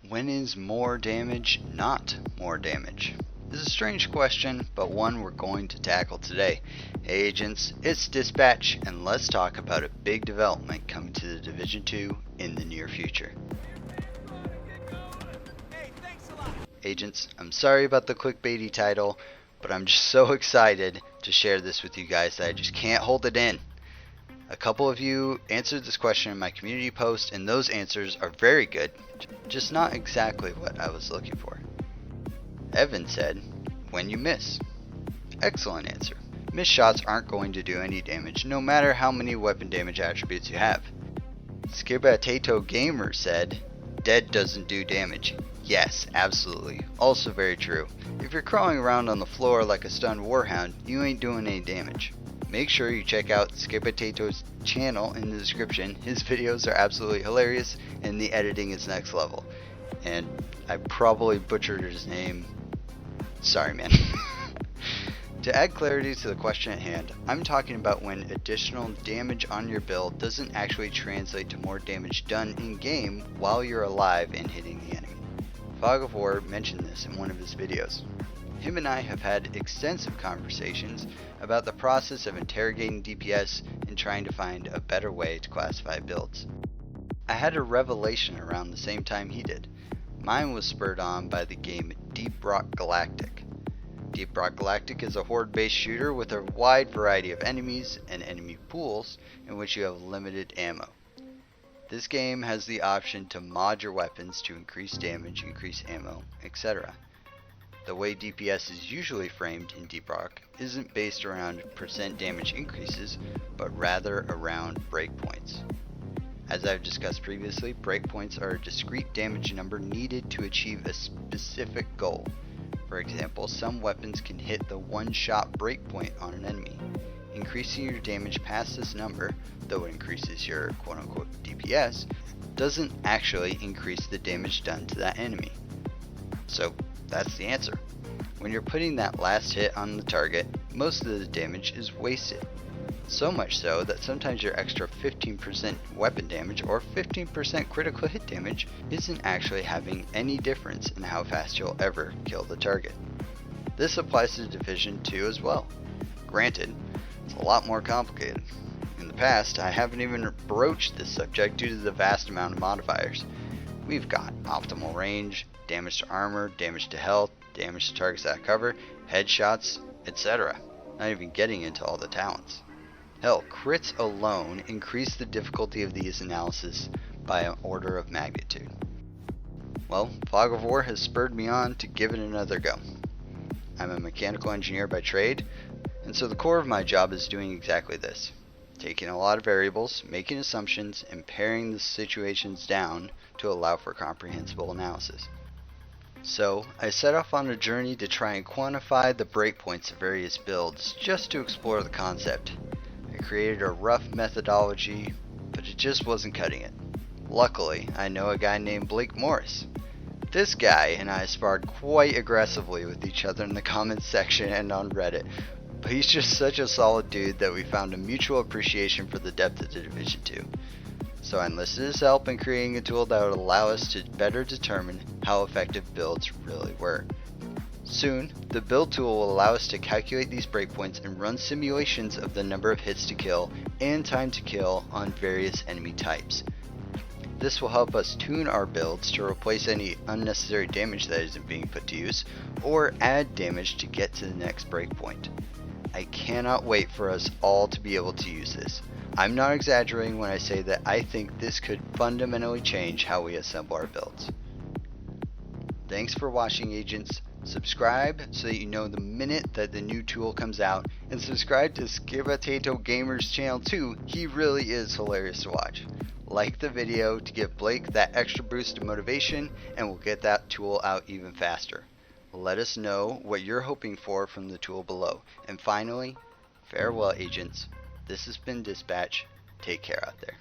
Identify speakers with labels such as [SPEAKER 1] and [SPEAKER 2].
[SPEAKER 1] When is more damage not more damage? This is a strange question, but one we're going to tackle today. Hey agents, it's Dispatch, and let's talk about a big development coming to the Division 2 in the near future. Agents, I'm sorry about the clickbaity title, but I'm just so excited to share this with you guys that I just can't hold it in. A couple of you answered this question in my community post, and those answers are very good, just not exactly what I was looking for. Evan said, when you miss. Excellent answer. Missed shots aren't going to do any damage, no matter how many weapon damage attributes you have. Skebatato Gamer said, dead doesn't do damage. Yes, absolutely. Also very true. If you're crawling around on the floor like a stunned warhound, you ain't doing any damage. Make sure you check out Skebatato's channel in the description. His videos are absolutely hilarious and the editing is next level. And I probably butchered his name. Sorry, man. To add clarity to the question at hand, I'm talking about when additional damage on your build doesn't actually translate to more damage done in game while you're alive and hitting the enemy. Fog of War mentioned this in one of his videos. Him and I have had extensive conversations about the process of interrogating DPS and trying to find a better way to classify builds. I had a revelation around the same time he did. Mine was spurred on by the game Deep Rock Galactic. Deep Rock Galactic is a horde-based shooter with a wide variety of enemies and enemy pools in which you have limited ammo. This game has the option to mod your weapons to increase damage, increase ammo, etc. The way DPS is usually framed in Deep Rock isn't based around percent damage increases, but rather around breakpoints. As I've discussed previously, breakpoints are a discrete damage number needed to achieve a specific goal. For example, some weapons can hit the one-shot breakpoint on an enemy. Increasing your damage past this number, though it increases your quote-unquote DPS, doesn't actually increase the damage done to that enemy. So that's the answer. When you're putting that last hit on the target, most of the damage is wasted. So much so that sometimes your extra 15% weapon damage or 15% critical hit damage isn't actually having any difference in how fast you'll ever kill the target. This applies to Division 2 as well. Granted, it's a lot more complicated. In the past, I haven't even broached this subject due to the vast amount of modifiers. We've got optimal range, damage to armor, damage to health, damage to targets that cover, headshots, etc. Not even getting into all the talents. Hell, crits alone increase the difficulty of these analyses by an order of magnitude. Well, Fog of War has spurred me on to give it another go. I'm a mechanical engineer by trade, and so the core of my job is doing exactly this. Taking a lot of variables, making assumptions, and paring the situations down to allow for comprehensible analysis. So, I set off on a journey to try and quantify the breakpoints of various builds, just to explore the concept. I created a rough methodology, but it just wasn't cutting it. Luckily, I know a guy named Blake Morris. This guy and I sparred quite aggressively with each other in the comments section and on Reddit, but he's just such a solid dude that we found a mutual appreciation for the depth of the Division 2. So I enlisted his help in creating a tool that would allow us to better determine how effective builds really were. Soon, the build tool will allow us to calculate these breakpoints and run simulations of the number of hits to kill and time to kill on various enemy types. This will help us tune our builds to replace any unnecessary damage that isn't being put to use, or add damage to get to the next breakpoint. I cannot wait for us all to be able to use this. I'm not exaggerating when I say that I think this could fundamentally change how we assemble our builds. Thanks for watching, agents. Subscribe so that you know the minute that the new tool comes out, and subscribe to Skebatato Gamer's channel too. He really is hilarious to watch. Like the video to give Blake that extra boost of motivation, and we'll get that tool out even faster. Let us know what you're hoping for from the tool below. And finally, farewell agents. This has been Dispatch. Take care out there.